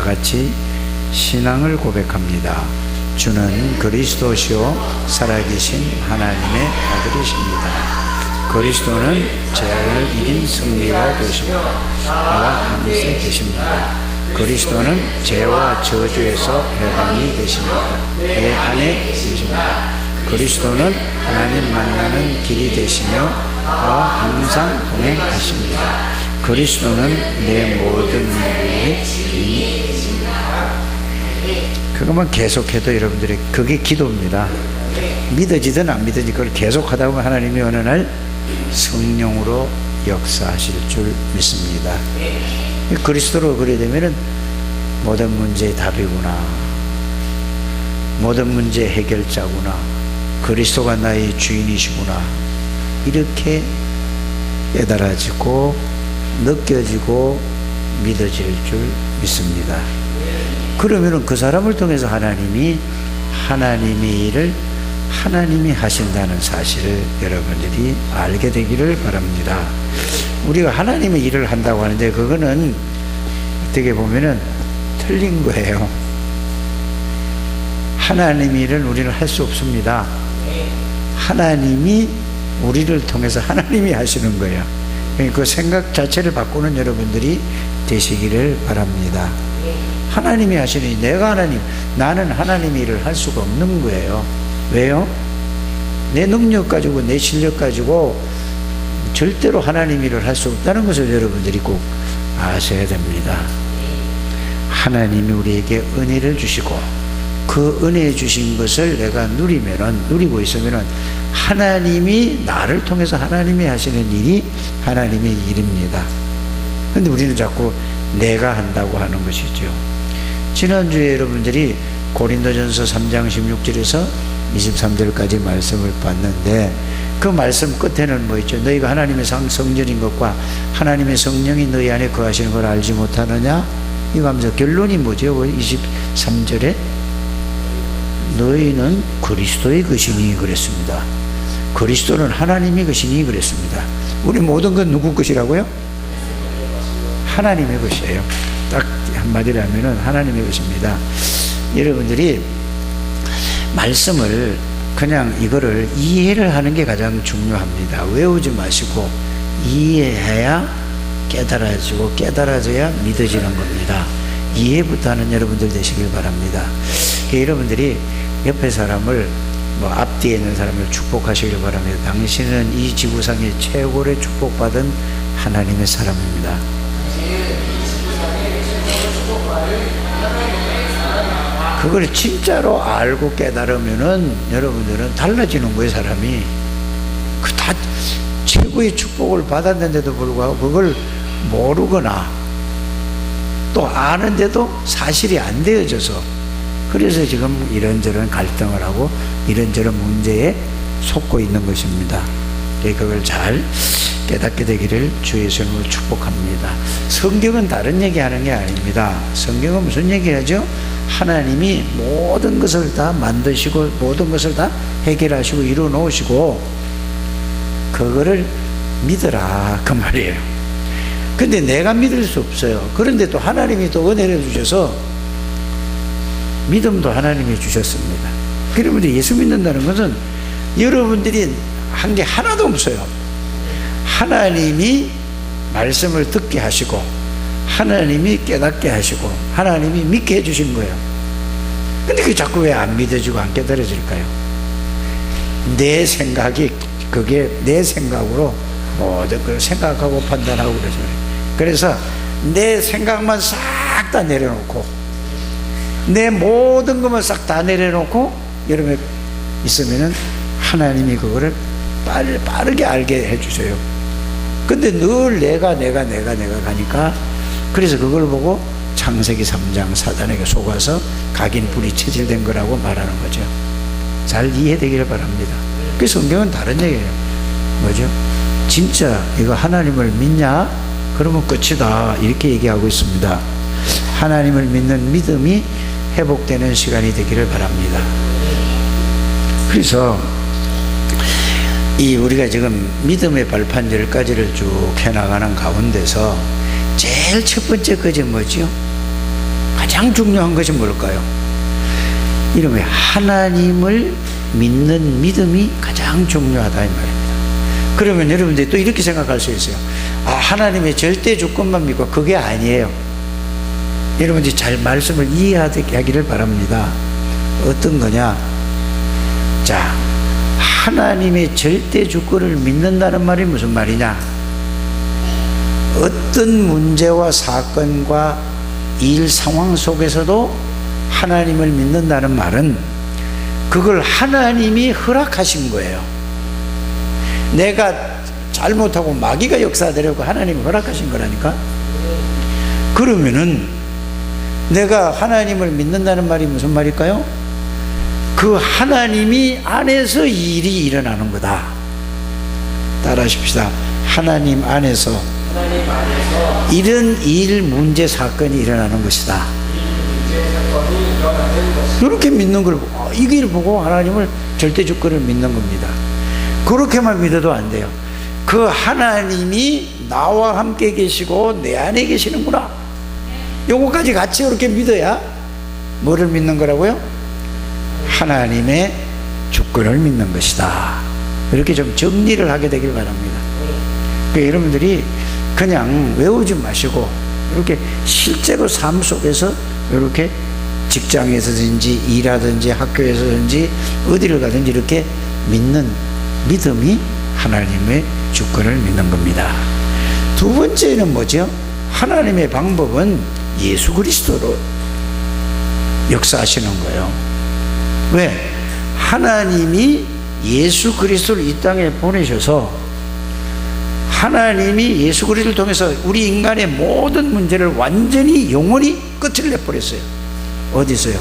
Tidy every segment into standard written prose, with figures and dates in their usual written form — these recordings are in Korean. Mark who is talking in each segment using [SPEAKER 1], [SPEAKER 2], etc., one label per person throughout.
[SPEAKER 1] 같이 신앙을 고백합니다. 주는 그리스도시요 살아계신 하나님의 아들이십니다. 그리스도는 죄를 이긴 승리가 되십니다. 나와 함께 계십니다. 그리스도는 죄와 저주에서 해방이 되십니다. 내 안에 계십니다. 그리스도는 하나님 만나는 길이 되시며 나와 항상 동행하십니다. 그리스도는 내 모든 일이 그것만 계속해도 여러분들이 그게 기도입니다. 믿어지든 안 믿어지든 그걸 계속하다 보면 하나님이 어느 날 성령으로 역사하실 줄 믿습니다. 그리스도로 그래 되면은 모든 문제의 답이구나, 모든 문제의 해결자구나, 그리스도가 나의 주인이시구나, 이렇게 깨달아지고 느껴지고 믿어질 줄 믿습니다. 그러면은 그 사람을 통해서 하나님이 하나님의 일을 하나님이 하신다는 사실을 여러분들이 알게 되기를 바랍니다. 우리가 하나님의 일을 한다고 하는데 그거는 어떻게 보면은 틀린 거예요. 하나님의 일을 우리는 할 수 없습니다. 하나님이 우리를 통해서 하나님이 하시는 거예요. 그 생각 자체를 바꾸는 여러분들이 되시기를 바랍니다. 하나님이 하시니 내가 하나님, 나는 하나님의 일을 할 수가 없는 거예요. 왜요? 내 능력 가지고 내 실력 가지고 절대로 하나님 일을 할 수 없다는 것을 여러분들이 꼭 아셔야 됩니다. 하나님이 우리에게 은혜를 주시고 그 은혜 주신 것을 내가 누리고 있으면은 하나님이 나를 통해서 하나님이 하시는 일이 하나님의 일입니다. 그런데 우리는 자꾸 내가 한다고 하는 것이죠. 지난주에 여러분들이 고린도전서 3장 16절에서 23절까지 말씀을 봤는데 그 말씀 끝에는 뭐 있죠? 너희가 하나님의 성전인 것과 하나님의 성령이 너희 안에 거하시는 걸 알지 못하느냐? 이거 하면서 결론이 뭐죠? 23절에 너희는 그리스도의 것이니 그랬습니다. 그리스도는 하나님의 것이니 그랬습니다. 우리 모든 건 누구 것이라고요? 하나님의 것이에요. 딱 한마디로 하면은 하나님의 것입니다. 여러분들이 말씀을 그냥 이거를 이해를 하는 게 가장 중요합니다. 외우지 마시고 이해해야 깨달아지고 깨달아져야 믿어지는 겁니다. 이해부터 하는 여러분들 되시길 바랍니다. 여러분들이 옆에 사람을 앞뒤에 있는 사람을 축복하시길 바랍니다. 당신은 이 지구상의 최고의 축복받은 하나님의 사람입니다. 그걸 진짜로 알고 깨달으면은 여러분들은 달라지는 거예요. 사람이 그 다 최고의 축복을 받았는데도 불구하고 그걸 모르거나 또 아는데도 사실이 안 되어져서 그래서 지금 이런저런 갈등을 하고 이런저런 문제에 속고 있는 것입니다. 그걸 잘 깨닫게 되기를 주 예수님으로 축복합니다. 성경은 다른 얘기하는 게 아닙니다. 성경은 무슨 얘기하죠? 하나님이 모든 것을 다 만드시고 모든 것을 다 해결하시고 이루어 놓으시고 그거를 믿어라 그 말이에요. 근데 내가 믿을 수 없어요. 그런데 또 하나님이 또 은혜를 주셔서 믿음도 하나님이 주셨습니다. 그러면 예수 믿는다는 것은 여러분들이 한 게 하나도 없어요. 하나님이 말씀을 듣게 하시고 하나님이 깨닫게 하시고 하나님이 믿게 해주신 거예요. 근데 그게 자꾸 왜 안 믿어지고 안 깨달아질까요? 내 생각이 그게 내 생각으로 모든 걸 생각하고 판단하고 그러죠. 그래서 내 생각만 싹 다 내려놓고 내 모든 것만 싹 다 내려놓고 여러분 있으면은 하나님이 그거를 빠르게 알게 해주세요. 근데 늘 내가 가니까 그래서 그걸 보고 창세기 3장 사단에게 속아서 각인 불이 체질된 거라고 말하는 거죠. 잘 이해되기를 바랍니다. 그 성경은 다른 얘기예요. 뭐죠? 진짜 이거 하나님을 믿냐? 그러면 끝이다 이렇게 얘기하고 있습니다. 하나님을 믿는 믿음이 회복되는 시간이 되기를 바랍니다. 그래서 우리가 지금 믿음의 발판 10가지를 쭉 해나가는 가운데서 제일 첫 번째 것이 뭐죠? 가장 중요한 것이 뭘까요? 이름에 하나님을 믿는 믿음이 가장 중요하다 이 말입니다. 그러면 여러분들이 또 이렇게 생각할 수 있어요. 아, 하나님의 절대 주권만 믿고, 그게 아니에요. 여러분들이 잘 말씀을 이해하기를 바랍니다. 어떤 거냐? 자, 하나님의 절대 주권을 믿는다는 말이 무슨 말이냐? 어떤 문제와 사건과 일 상황 속에서도 하나님을 믿는다는 말은 그걸 하나님이 허락하신 거예요. 내가 잘못하고 마귀가 역사되려고 하나님이 허락하신 거라니까. 그러면은 내가 하나님을 믿는다는 말이 무슨 말일까요? 그 하나님이 안에서 이 일이 일어나는 거다. 따라하십시다. 하나님 안에서 이런 일, 문제, 사건이 일어나는 것이다. 이렇게 믿는 걸, 이 길을 보고 하나님을 절대 주권을 믿는 겁니다. 그렇게만 믿어도 안 돼요. 그 하나님이 나와 함께 계시고 내 안에 계시는구나, 요거까지 같이 이렇게 믿어야 뭐를 믿는 거라고요? 하나님의 주권을 믿는 것이다. 이렇게 좀 정리를 하게 되길 바랍니다. 그러니까 여러분들이 그냥 외우지 마시고 이렇게 실제로 삶 속에서 이렇게 직장에서든지 일하든지 학교에서든지 어디를 가든지 이렇게 믿는 믿음이 하나님의 주권을 믿는 겁니다. 두 번째는 뭐죠? 하나님의 방법은 예수 그리스도로 역사하시는 거예요. 왜? 하나님이 예수 그리스도를 이 땅에 보내셔서 하나님이 예수 그리스도를 통해서 우리 인간의 모든 문제를 완전히 영원히 끝을 내버렸어요. 어디서요?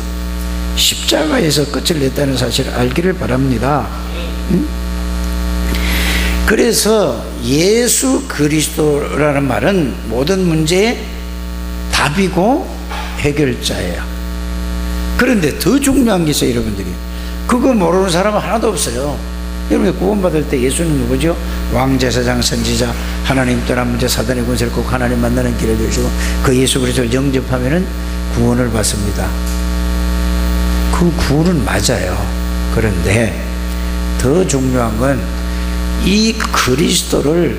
[SPEAKER 1] 십자가에서 끝을 냈다는 사실을 알기를 바랍니다. 그래서 예수 그리스도라는 말은 모든 문제의 답이고 해결자예요. 그런데 더 중요한 게 있어요, 여러분들이. 그거 모르는 사람은 하나도 없어요. 여러분, 구원받을 때 예수는 누구죠? 왕제사장, 선지자, 하나님 떠난 문제, 사단의 권세를 꼭 하나님 만나는 길을 되시고 그 예수 그리스도를 영접하면은 구원을 받습니다. 그 구원은 맞아요. 그런데 더 중요한 건 이 그리스도를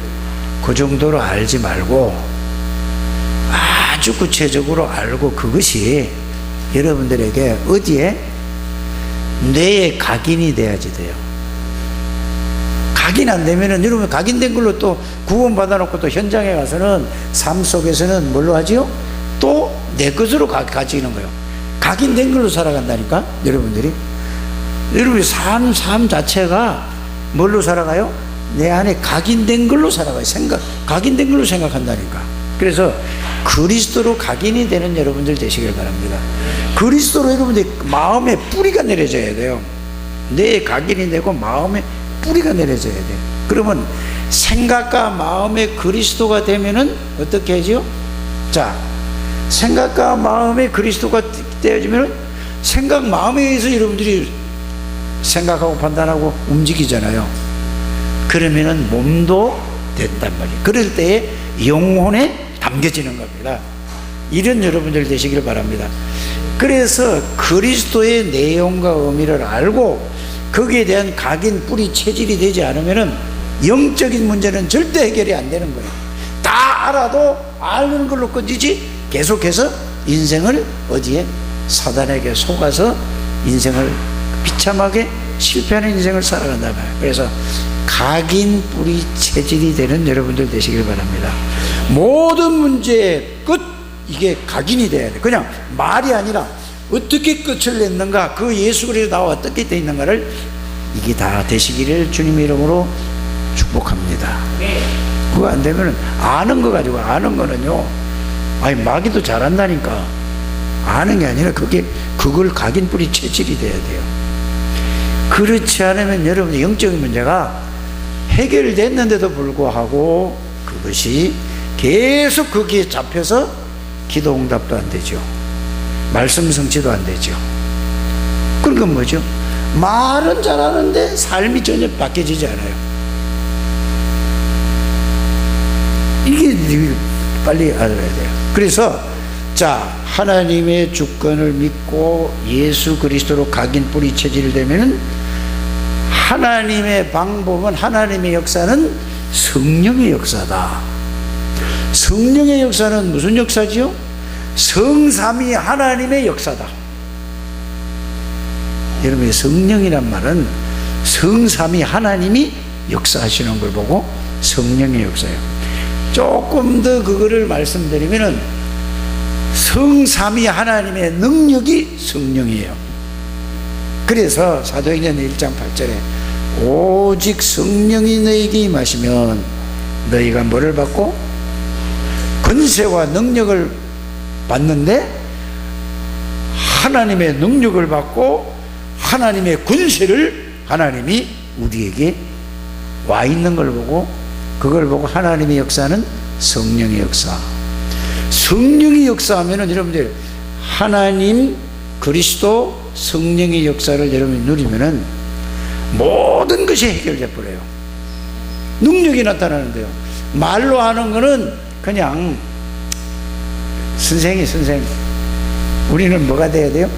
[SPEAKER 1] 그 정도로 알지 말고 아주 구체적으로 알고 그것이 여러분들에게 어디에? 뇌에 각인이 돼야지 돼요. 각인 안 되면은 여러분 각인된 걸로 또 구원받아 놓고 또 현장에 가서는 삶 속에서는 뭘로 하지요? 또 내 것으로 가지는 거예요. 각인된 걸로 살아간다니까 여러분들이. 여러분이 삶 자체가 뭘로 살아가요? 내 안에 각인된 걸로 살아가요. 각인된 걸로 생각한다니까. 그래서 그리스도로 각인이 되는 여러분들 되시길 바랍니다. 그리스도로 여러분들 마음에 뿌리가 내려져야 돼요. 뇌에 각인이 되고 마음에 뿌리가 내려져야 돼요. 그러면 생각과 마음의 그리스도가 되면은 어떻게 하죠? 자, 생각과 마음의 그리스도가 되어지면은 생각, 마음에 의해서 여러분들이 생각하고 판단하고 움직이잖아요. 그러면은 몸도 된단 말이에요. 그럴 때에 영혼에 담겨지는 겁니다. 이런 여러분들 되시길 바랍니다. 그래서 그리스도의 내용과 의미를 알고 거기에 대한 각인, 뿌리, 체질이 되지 않으면은 영적인 문제는 절대 해결이 안 되는 거예요. 다 알아도 아는 걸로 끝이지 계속해서 인생을 어디에? 사단에게 속아서 인생을 비참하게 실패하는 인생을 살아간다 말이에요. 그래서 각인, 뿌리, 체질이 되는 여러분들 되시길 바랍니다. 모든 문제의 끝, 이게 각인이 돼야 돼. 그냥 말이 아니라 어떻게 끝을 냈는가, 그 예수 그리스도 나와 어떻게 되어 있는가를 이게 다 되시기를 주님의 이름으로 축복합니다. 그거 안 되면 아는 거 가지고, 아는 거는요, 아니 마귀도 잘한다니까. 아는 게 아니라 그걸 각인, 뿌리, 체질이 돼야 돼요. 그렇지 않으면 여러분의 영적인 문제가 해결됐는데도 불구하고 그것이 계속 거기에 잡혀서 기도 응답도 안 되죠. 말씀 성취도 안 되죠. 그런 건 뭐죠? 말은 잘하는데 삶이 전혀 바뀌어지지 않아요. 이게 빨리 알아야 돼요. 그래서 자, 하나님의 주권을 믿고 예수 그리스도로 각인 뿌리 체질이 되면은 하나님의 방법은, 하나님의 역사는 성령의 역사다. 성령의 역사는 무슨 역사지요? 성삼위 하나님의 역사다. 여러분, 성령이란 말은 성삼위 하나님이 역사하시는 걸 보고 성령의 역사예요. 조금 더 그거를 말씀드리면은 성삼위 하나님의 능력이 성령이에요. 그래서 사도행전 1장 8절에 오직 성령이 너희에게 임하시면 너희가 뭐를 받고? 권세와 능력을 받는데, 하나님의 능력을 받고 하나님의 권세를 하나님이 우리에게 와 있는 걸 보고, 그걸 보고 하나님의 역사는 성령의 역사. 성령의 역사하면은 여러분들 하나님, 그리스도, 성령의 역사를 여러분이 누리면은 모든 것이 해결돼 버려요. 능력이 나타나는데요. 말로 하는 거는 그냥 선생. 우리는 뭐가 돼야 돼요?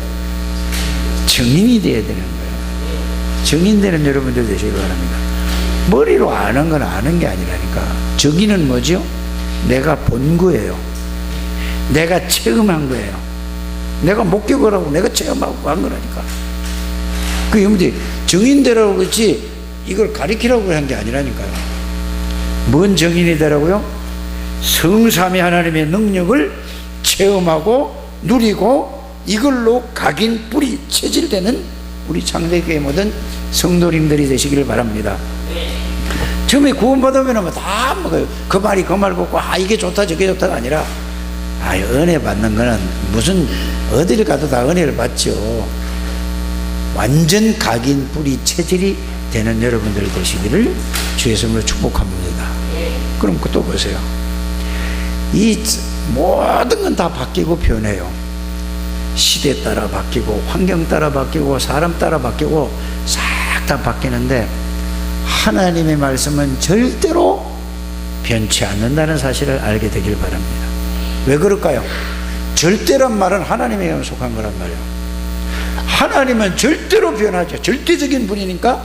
[SPEAKER 1] 증인이 돼야 되는 거예요. 증인되는 여러분들 되시기 바랍니다. 머리로 아는 건 아는 게 아니라니까. 증인은 뭐죠? 내가 본 거예요. 내가 체험한 거예요. 내가 목격을 하고 내가 체험하고 한 거라니까. 그 여러분들이 증인되라고 그렇지 이걸 가리키라고 한 게 아니라니까요. 뭔 증인이 되라고요? 성삼위 하나님의 능력을 체험하고 누리고 이걸로 각인 뿌리 체질되는 우리 창대교회 모든 성도님들이 되시기를 바랍니다. 처음에 구원받으면 다 먹어요. 그 말이 그 말 듣고 이게 좋다 저게 좋다가 아니라 은혜 받는 거는 무슨 어디를 가도 다 은혜를 받죠. 완전 각인 뿌리 체질이 되는 여러분들 되시기를 주의 이름으로 축복합니다. 그럼 또 보세요. 이 모든 건 다 바뀌고 변해요. 시대 따라 바뀌고 환경 따라 바뀌고 사람 따라 바뀌고 싹 다 바뀌는데 하나님의 말씀은 절대로 변치 않는다는 사실을 알게 되길 바랍니다. 왜 그럴까요? 절대란 말은 하나님에게 속한 거란 말이에요. 하나님은 절대로 변하죠. 절대적인 분이니까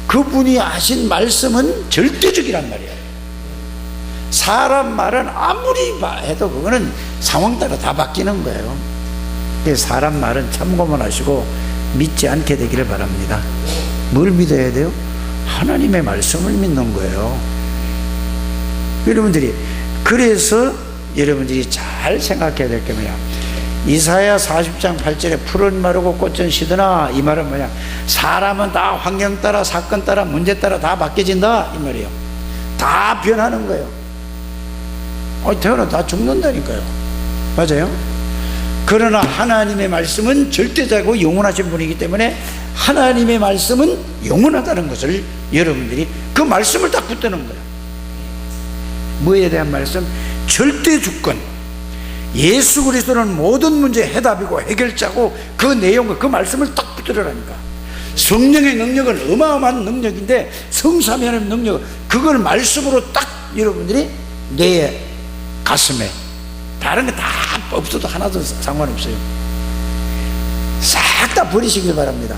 [SPEAKER 1] 그분이 하신 말씀은 절대적이란 말이에요. 사람 말은 아무리 해도 그거는 상황 따라 다 바뀌는 거예요. 사람 말은 참고만 하시고 믿지 않게 되기를 바랍니다. 뭘 믿어야 돼요? 하나님의 말씀을 믿는 거예요. 여러분들이 그래서 여러분들이 잘 생각해야 될 게 뭐냐, 이사야 40장 8절에 푸른 마르고 꽃은 시드나, 이 말은 뭐냐, 사람은 다 환경 따라 사건 따라 문제 따라 다 바뀌어진다 이 말이에요. 다 변하는 거예요. 태어나 다 죽는다니까요. 맞아요? 그러나 하나님의 말씀은 절대자고 영원하신 분이기 때문에 하나님의 말씀은 영원하다는 것을 여러분들이 그 말씀을 딱 붙드는 거예요. 뭐에 대한 말씀? 절대 주권. 예수 그리스도는 모든 문제의 해답이고 해결자고 그 내용을, 그 말씀을 딱 붙들으라니까. 성령의 능력은 어마어마한 능력인데 성삼위 하나님의 능력, 그걸 말씀으로 딱 여러분들이 내 가슴에, 다른 거 다 없어도 하나도 상관없어요. 싹 다 버리시길 바랍니다.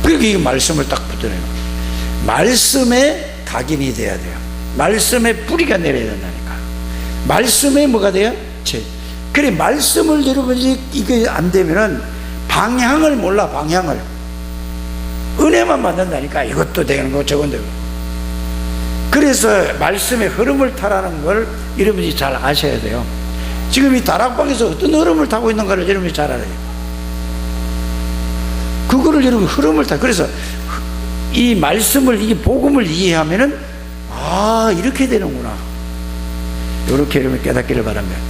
[SPEAKER 1] 그렇게 이 말씀을 딱 붙들어요. 말씀에 각인이 돼야 돼요. 말씀에 뿌리가 내려야 된다니까. 말씀에 뭐가 돼요? 그래, 말씀을 여러분이 이게 안 되면은 방향을 몰라. 방향을 은혜만 받는다니까. 이것도 되는 거 저건 되고. 그래서 말씀의 흐름을 타라는 걸 여러분이 잘 아셔야 돼요. 지금 이 다락방에서 어떤 흐름을 타고 있는가를 여러분이 잘 알아요. 그거를 여러분 흐름을 타. 그래서 이 말씀을, 이 복음을 이해하면은 이렇게 되는구나, 이렇게 여러분 깨닫기를 바랍니다.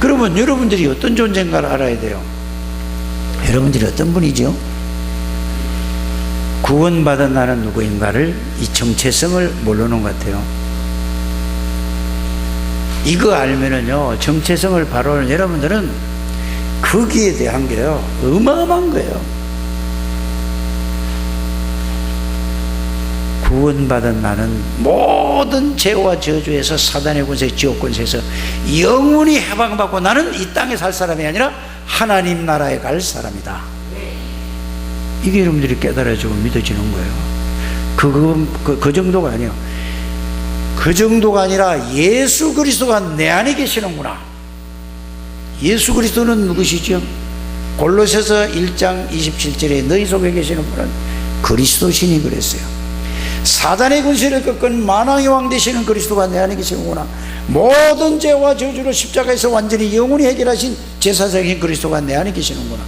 [SPEAKER 1] 그러면 여러분들이 어떤 존재인가를 알아야 돼요. 여러분들이 어떤 분이죠? 구원받은 나는 누구인가를, 이 정체성을 모르는 것 같아요. 이거 알면은요, 정체성을 바로 여러분들은 거기에 대한 게요 어마어마한 거예요. 구원받은 나는 모든 죄와 저주에서 사단의 권세, 지옥 권세에서 영원히 해방받고 나는 이 땅에 살 사람이 아니라 하나님 나라에 갈 사람이다. 이게 여러분들이 깨달아지고 믿어지는 거예요. 그 정도가 아니에요. 그 정도가 아니라 예수 그리스도가 내 안에 계시는구나. 예수 그리스도는 누구시죠? 골로새서 1장 27절에 너희 속에 계시는 분은 그리스도시니 그랬어요. 사단의 권세를 꺾은 만왕의 왕 되시는 그리스도가 내 안에 계시는구나. 모든 죄와 저주를 십자가에서 완전히 영원히 해결하신 제사장인 그리스도가 내 안에 계시는구나.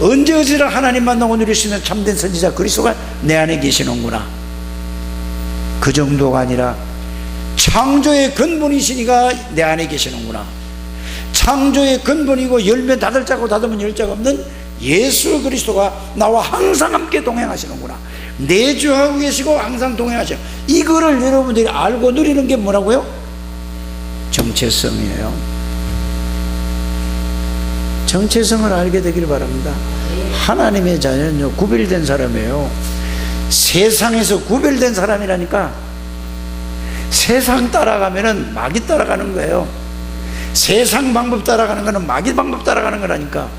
[SPEAKER 1] 언제 어디나 하나님 만나고 누릴 수 있는 참된 선지자 그리스도가 내 안에 계시는구나. 그 정도가 아니라 창조의 근본이시니가 내 안에 계시는구나. 창조의 근본이고 열면 닫을 자고 닫으면 열 자가 없는 예수 그리스도가 나와 항상 함께 동행하시는구나. 내주하고 계시고 항상 동행하시는, 이거를 여러분들이 알고 누리는 게 뭐라고요? 정체성이에요. 정체성을 알게 되기를 바랍니다. 하나님의 자녀는요, 구별된 사람이에요. 세상에서 구별된 사람이라니까. 세상 따라가면은 마귀 따라가는 거예요. 세상 방법 따라가는 거는 마귀 방법 따라가는 거라니까.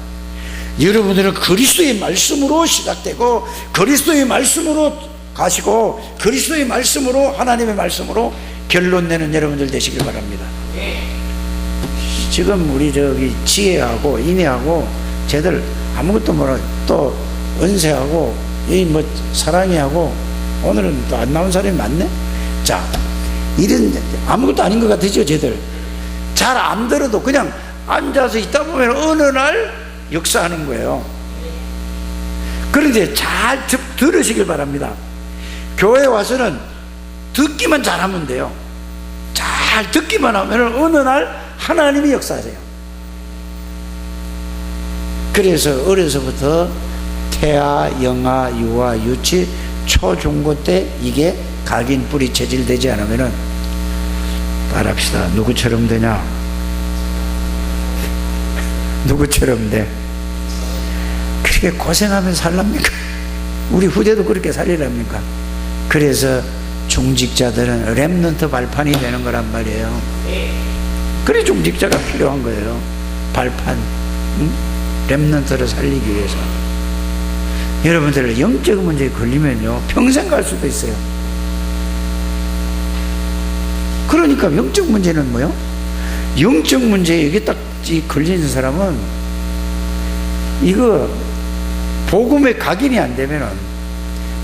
[SPEAKER 1] 여러분들은 그리스도의 말씀으로 시작되고 그리스도의 말씀으로 가시고 그리스도의 말씀으로, 하나님의 말씀으로 결론 내는 여러분들 되시길 바랍니다. 지금 우리 저기 지혜하고 인애하고 쟤들 아무것도 몰라. 또 은혜하고 이 뭐 사랑이하고 오늘은 또 안 나온 사람이 많네. 자, 이런 아무것도 아닌 것 같으죠. 쟤들 잘 안 들어도 그냥 앉아서 있다 보면 어느 날 역사하는 거예요. 그런데 잘 들으시길 바랍니다. 교회 와서는 듣기만 잘하면 돼요. 잘 듣기만 하면 어느 날 하나님이 역사하세요. 그래서 어려서부터 태아, 영아, 유아, 유치, 초, 중고 때 이게 각인 뿌리 체질되지 않으면은 말합시다. 누구처럼 되냐? 누구처럼 돼? 그렇게 고생하면 살랍니까? 우리 후대도 그렇게 살리랍니까? 그래서 중직자들은 렘넌트 발판이 되는 거란 말이에요. 그래 중직자가 필요한 거예요. 발판, 렘넌트를 살리기 위해서. 여러분들 영적 문제에 걸리면요 평생 갈 수도 있어요. 그러니까 영적 문제는 뭐요? 영적 문제에 여기 딱 걸리는 사람은 이거 복음에 각인이 안 되면은,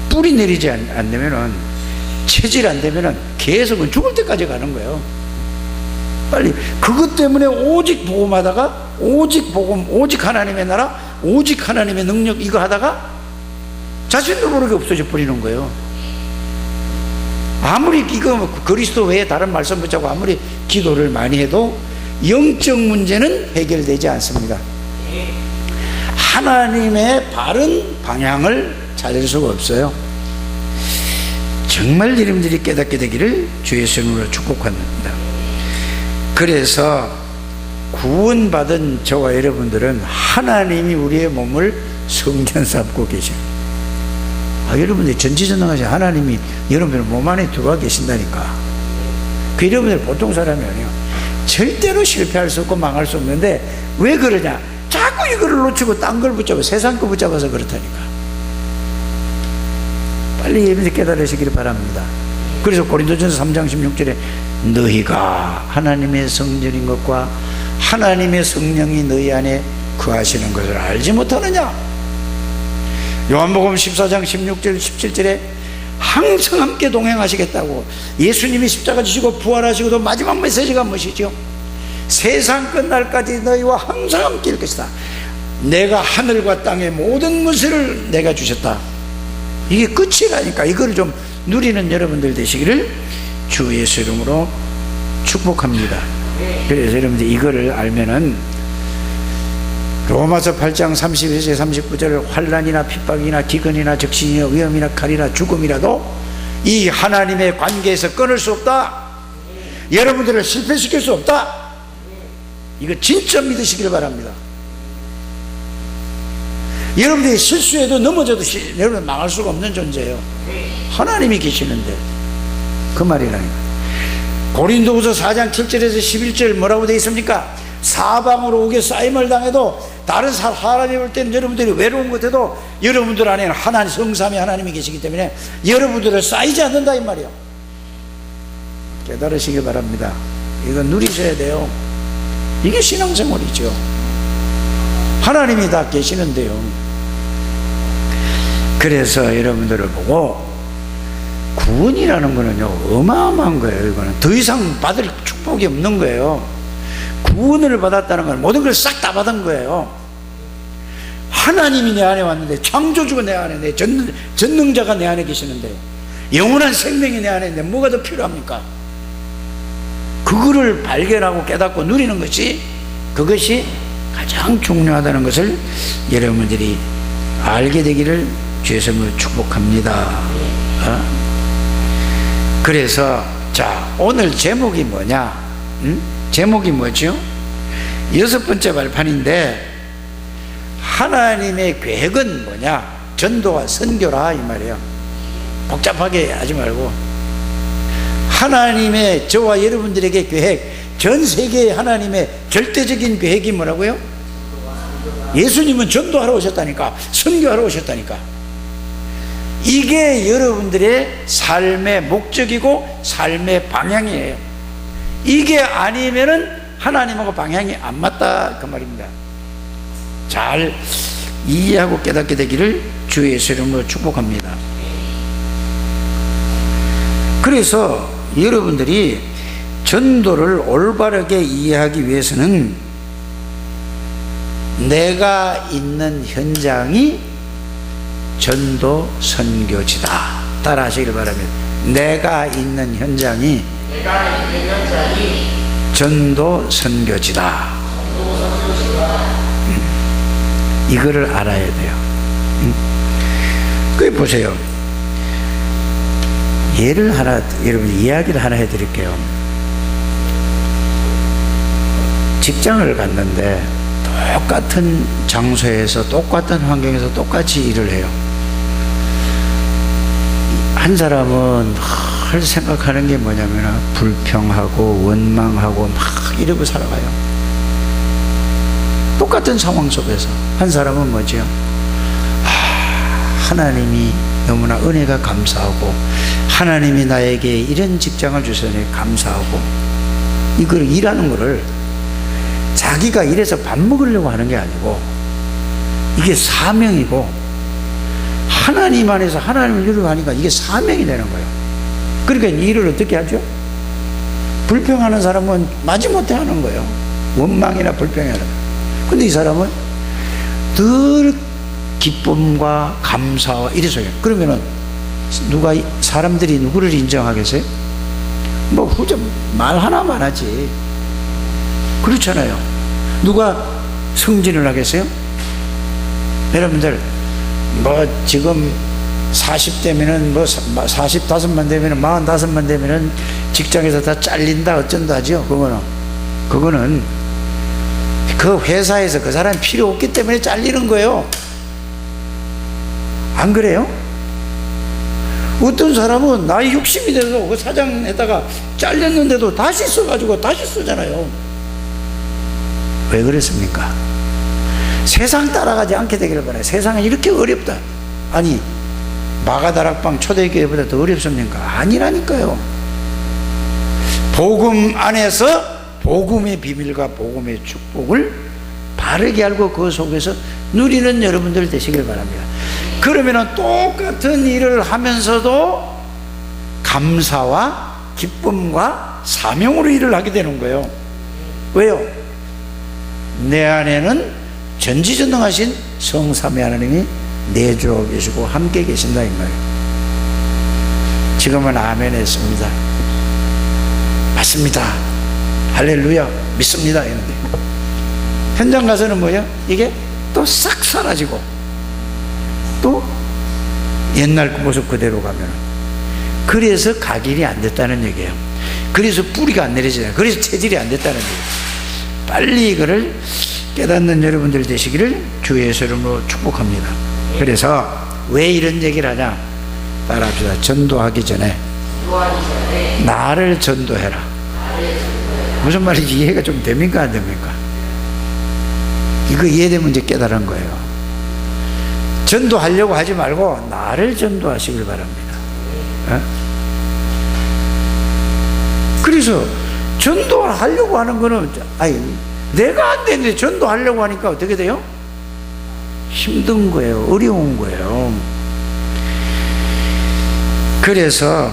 [SPEAKER 1] 뿌리 내리지 안 되면은, 체질 안 되면은 계속은 죽을 때까지 가는 거예요. 빨리 그것 때문에 오직 복음하다가 오직 복음, 오직 하나님의 나라, 오직 하나님의 능력 이거 하다가 자신도 모르게 없어져 버리는 거예요. 아무리 이거 그리스도 외에 다른 말씀 붙잡고 아무리 기도를 많이 해도 영적 문제는 해결되지 않습니다. 하나님의 바른 방향을 찾을 수가 없어요. 정말 여러분들이 깨닫게 되기를 주 예수의 이름으로 축복합니다. 그래서 구원받은 저와 여러분들은 하나님이 우리의 몸을 성전 삼고 계십니다. 여러분들이 전지전능하신 하나님이 여러분의 몸 안에 들어와 계신다니까. 그 여러분들 보통 사람이 아니에요. 절대로 실패할 수 없고 망할 수 없는데 왜 그러냐? 자꾸 이거를 놓치고 딴 걸 붙잡고 세상 거 붙잡아서 그렇다니까. 빨리 여러분들 깨달으시기를 바랍니다. 그래서 고린도전서 3장 16절에 너희가 하나님의 성전인 것과 하나님의 성령이 너희 안에 거하시는 것을 알지 못하느냐? 요한복음 14장 16절 17절에 항상 함께 동행하시겠다고 예수님이 십자가 지시고 부활하시고도 마지막 메시지가 무엇이죠? 세상 끝날까지 너희와 항상 함께 일 것이다. 내가 하늘과 땅의 모든 것을 내가 주셨다. 이게 끝이라니까. 이걸 좀 누리는 여러분들 되시기를 주 예수 이름으로 축복합니다. 그래서 여러분들 이거를 알면은 로마서 8장 31절 39절 환난이나 핍박이나 기근이나 적신이나 위험이나 칼이나 죽음이라도 이 하나님의 관계에서 끊을 수 없다. 여러분들을 실패시킬 수 없다. 이거 진짜 믿으시길 바랍니다. 여러분들이 실수해도 넘어져도 여러분 망할 수가 없는 존재예요. 하나님이 계시는데 그 말이라니까. 고린도후서 4장 7절에서 11절 뭐라고 되어 있습니까? 사방으로 옥에 쌓임을 당해도 다른 사람이 볼 때는 여러분들이 외로운 것 같아도 여러분들 안에는 하나님, 성삼위 하나님이 계시기 때문에 여러분들을 쌓이지 않는다 이 말이야. 깨달으시기 바랍니다. 이거 누리셔야 돼요. 이게 신앙생활이죠. 하나님이 다 계시는데요. 그래서 여러분들을 보고 구원이라는 거는요 어마어마한 거예요. 이거는 더 이상 받을 축복이 없는 거예요. 구원을 받았다는 건 모든 걸 싹 다 받은 거예요. 하나님이 내 안에 왔는데, 창조주가 내 안에, 내 전능자가 내 안에 계시는데, 영원한 생명이 내 안에 있는데 뭐가 더 필요합니까? 그거를 발견하고 깨닫고 누리는 것이, 그것이 가장 중요하다는 것을 여러분들이 알게 되기를 주에서 축복합니다. 그래서 자, 오늘 제목이 뭐냐? 제목이 뭐죠? 6번째 발판인데, 하나님의 계획은 뭐냐? 전도와 선교라 이 말이에요. 복잡하게 하지 말고, 하나님의 저와 여러분들에게 계획, 전 세계의 하나님의 절대적인 계획이 뭐라고요? 예수님은 전도하러 오셨다니까, 선교하러 오셨다니까. 이게 여러분들의 삶의 목적이고 삶의 방향이에요. 이게 아니면은 하나님하고 방향이 안 맞다 그 말입니다. 잘 이해하고 깨닫게 되기를 주의 예수 이름으로 축복합니다. 그래서 여러분들이 전도를 올바르게 이해하기 위해서는 내가 있는 현장이 전도 선교지다. 따라 하시길 바랍니다. 내가 있는 현장이 전도 선교지다. 이거를 알아야 돼요. 그 보세요. 예를 하나, 여러분 이야기를 하나 해드릴게요. 직장을 갔는데 똑같은 장소에서 똑같은 환경에서 똑같이 일을 해요. 한 사람은 늘 생각하는 게 뭐냐면 불평하고 원망하고 막 이러고 살아가요. 똑같은 상황 속에서. 한 사람은 뭐죠? 하나님이 너무나 은혜가 감사하고 하나님이 나에게 이런 직장을 주셔서 감사하고, 이걸 일하는 거를 자기가 일해서 밥 먹으려고 하는 게 아니고 이게 사명이고, 하나님 안에서 하나님을 이루고 하니까 이게 사명이 되는 거예요. 그러니까 일을 어떻게 하죠? 불평하는 사람은 마지못해 하는 거예요. 원망이나 불평이나. 근데 이 사람은 늘 기쁨과 감사와 이래서 해요. 그러면은 사람들이 누구를 인정하겠어요? 뭐 후자 말 하나만 하지. 그렇잖아요. 누가 승진을 하겠어요? 여러분들 뭐 지금 40대면은 뭐 45만 되면은 45만 되면은 직장에서 다 잘린다 어쩐다 하죠. 그거는 그 회사에서 그 사람이 필요 없기 때문에 잘리는 거예요. 안 그래요? 어떤 사람은 나이 60이 돼서 그 사장에다가 잘렸는데도 다시 써가지고 다시 쓰잖아요. 왜 그랬습니까? 세상 따라가지 않게 되기를 바라요. 세상은 이렇게 어렵다. 아니, 마가다락방 초대교회보다 더 어렵습니까? 아니라니까요. 복음 안에서 복음의 비밀과 복음의 축복을 바르게 알고 그 속에서 누리는 여러분들 되시길 바랍니다. 그러면은 똑같은 일을 하면서도 감사와 기쁨과 사명으로 일을 하게 되는 거예요. 왜요? 내 안에는 전지전능하신 성삼위 하나님이 내주하고 계시고 함께 계신다 이 말이에요. 지금은 아멘 했습니다. 맞습니다. 할렐루야 믿습니다 이런데 현장 가서는 뭐야? 이게 또 싹 사라지고 또 옛날 그 모습 그대로 가면, 그래서 각인이 안 됐다는 얘기예요. 그래서 뿌리가 안 내려지잖아요. 그래서 체질이 안 됐다는 얘기예요. 빨리 이거를 깨닫는 여러분들 되시기를 주의 예수 이름으로 축복합니다. 그래서 왜 이런 얘기를 하냐? 따라합시다. 전도하기 전에 나를 전도해라. 무슨 말인지 이해가 좀 됩니까 안 됩니까? 이거 이해되면 이제 깨달은 거예요. 전도하려고 하지 말고 나를 전도하시길 바랍니다. 어? 그래서 전도하려고 하는 거는, 아니, 내가 안 되는데 전도하려고 하니까 어떻게 돼요? 힘든 거예요. 어려운 거예요. 그래서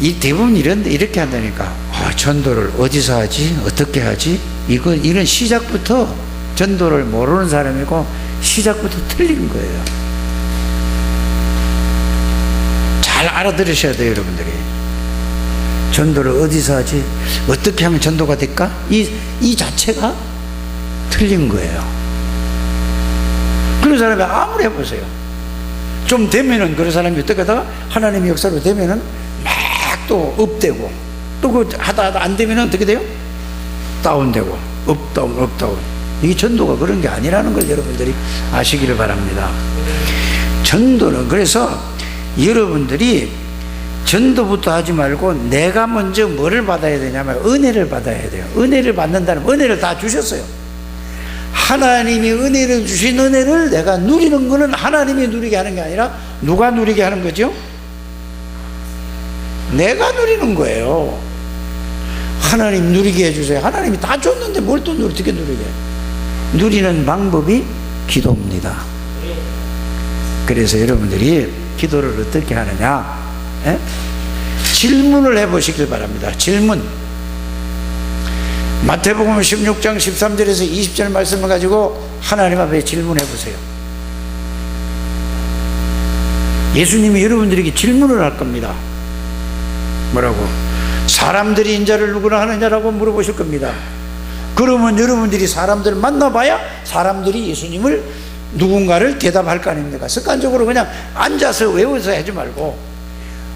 [SPEAKER 1] 이 대부분 이렇게 한다니까. 전도를 어디서 하지? 어떻게 하지? 이런 시작부터 전도를 모르는 사람이고 시작부터 틀린 거예요. 잘 알아들으셔야 돼요, 여러분들이. 전도를 어디서 하지? 어떻게 하면 전도가 될까? 이 자체가 틀린 거예요. 그런 사람이 아무리 해보세요. 좀 되면은 그런 사람이 어떻게 하다가 하나님의 역사로 되면은 막 또 업되고, 또 그 하다 안 되면은 어떻게 돼요? 다운되고, 업다운. 이게 전도가 그런 게 아니라는 걸 여러분들이 아시기를 바랍니다. 전도는, 그래서 여러분들이 전도부터 하지 말고 내가 먼저 뭐를 받아야 되냐면 은혜를 받아야 돼요. 은혜를 받는다면 은혜를 다 주셨어요. 하나님이 은혜를 주신 은혜를 내가 누리는 거는 하나님이 누리게 하는 게 아니라 누가 누리게 하는 거죠? 내가 누리는 거예요. 하나님 누리게 해주세요. 하나님이 다 줬는데 뭘 또 어떻게 누리게? 누리는 방법이 기도입니다. 그래서 여러분들이 기도를 어떻게 하느냐? 에? 질문을 해보시길 바랍니다. 질문. 마태복음 16장 13절에서 20절 말씀을 가지고 하나님 앞에 질문해 보세요. 예수님이 여러분들에게 질문을 할 겁니다. 뭐라고? 사람들이 인자를 누구나 하느냐라고 물어보실 겁니다. 그러면 여러분들이 사람들을 만나봐야 사람들이 예수님을 누군가를 대답할 거 아닙니까? 습관적으로 그냥 앉아서 외워서 하지 말고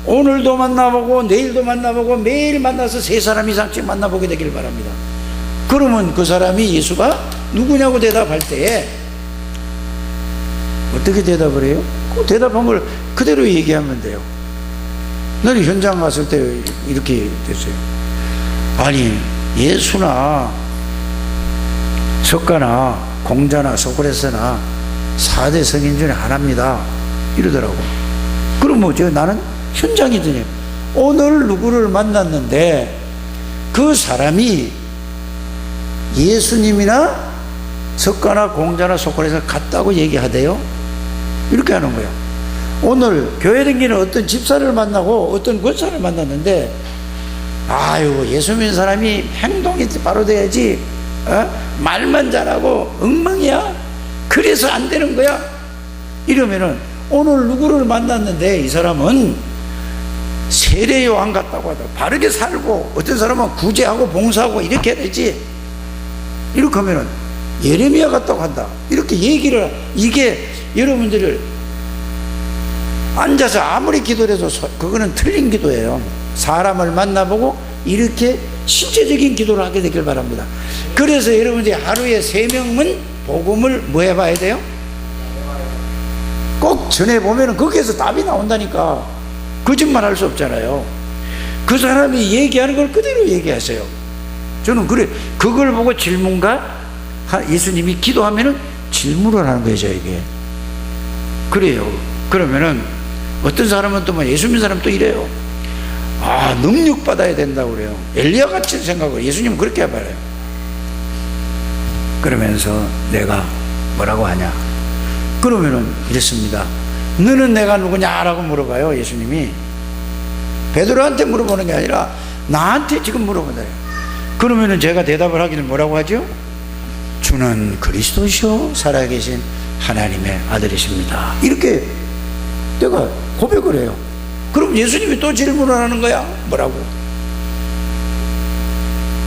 [SPEAKER 1] 오늘도 만나보고 내일도 만나보고 매일 만나서 3사람 이상씩 만나보게 되길 바랍니다. 그러면 그 사람이 예수가 누구냐고 대답할 때에 어떻게 대답을 해요? 그 대답한 걸 그대로 얘기하면 돼요. 너는 현장 갔을 때 이렇게 됐어요. 아니, 예수나 석가나 공자나 소크레스나 4대 성인 중에 하나입니다. 이러더라고. 그럼 뭐죠? 나는 현장이더니 오늘 누구를 만났는데 그 사람이 예수님이나 석가나 공자나 소크레스 같다고 얘기하대요. 이렇게 하는 거예요. 오늘 교회 다니는 어떤 집사를 만나고 어떤 권사를 만났는데 아유, 예수 믿는 사람이 행동이 바로 돼야지, 말만 잘하고 엉망이야? 그래서 안 되는 거야? 이러면은 오늘 누구를 만났는데 이 사람은 세례 요한 같다고 하다 바르게 살고 어떤 사람은 구제하고 봉사하고 이렇게 해야 되지, 이렇게 하면은 예레미야 같다고 한다, 이렇게 얘기를. 이게 여러분들을 앉아서 아무리 기도를 해도 그거는 틀린 기도예요. 사람을 만나보고 이렇게 신체적인 기도를 하게 되길 바랍니다. 그래서 여러분들이 하루에 3명은 복음을 뭐 해봐야 돼요? 꼭 전해보면 거기에서 답이 나온다니까. 거짓말 할 수 없잖아요. 그 사람이 얘기하는 걸 그대로 얘기하세요. 저는 그래, 그걸 보고 질문가 예수님이 기도하면은 질문을 하는 거예요, 저에게. 그래요. 그러면은 어떤 사람은 또 뭐 예수 믿는 사람 또 이래요. 아, 능력 받아야 된다고 그래요. 엘리야 같이 생각을 예수님은 그렇게 해봐요. 그러면서 내가 뭐라고 하냐? 그러면은 이랬습니다. 너는 내가 누구냐라고 물어봐요, 예수님이. 베드로한테 물어보는 게 아니라 나한테 지금 물어본다. 그러면은 제가 대답을 하기는 뭐라고 하죠? 주는 그리스도시요 살아계신 하나님의 아들이십니다. 이렇게 내가 고백을 해요. 그럼 예수님이 또 질문을 하는 거야. 뭐라고?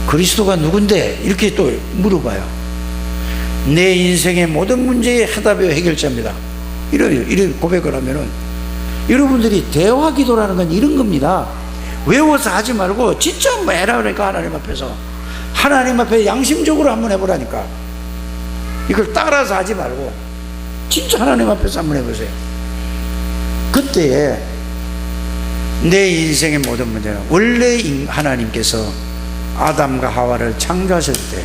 [SPEAKER 1] 그리스도가 누군데? 이렇게 또 물어봐요. 내 인생의 모든 문제의 해답의 해결자입니다. 이렇게 고백을 하면은 여러분들이 대화 기도라는 건 이런 겁니다. 외워서 하지 말고 진짜 한번 해라 그러니까, 하나님 앞에서. 하나님 앞에 양심적으로 한번 해보라니까. 이걸 따라서 하지 말고 진짜 하나님 앞에서 한번 해보세요. 그때에 내 인생의 모든 문제는 원래 하나님께서 아담과 하와를 창조하실 때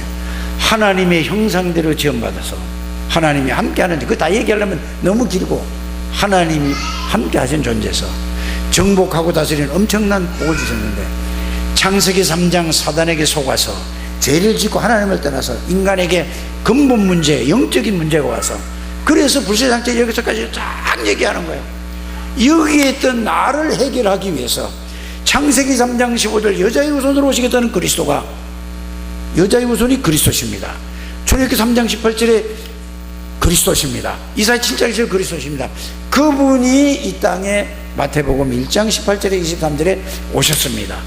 [SPEAKER 1] 하나님의 형상대로 지음받아서 하나님이 함께 하는데, 그거 다 얘기하려면 너무 길고, 하나님이 함께 하신 존재에서 정복하고 다스리는 엄청난 복을 주셨는데, 창세기 3장 사단에게 속아서 죄를 짓고 하나님을 떠나서 인간에게 근본 문제, 영적인 문제가 와서, 그래서 불세상태 여기서까지 쫙 얘기하는 거예요. 여기에 있던 나를 해결하기 위해서 창세기 3장 15절 여자의 후손으로 오시겠다는 그리스도가, 여자의 후손이 그리스도십니다. 출애굽기 3장 18절에 그리스도십니다. 이사야 7장 1절 그리스도십니다. 그분이 이 땅에 마태복음 1장 18절에 23절에 오셨습니다.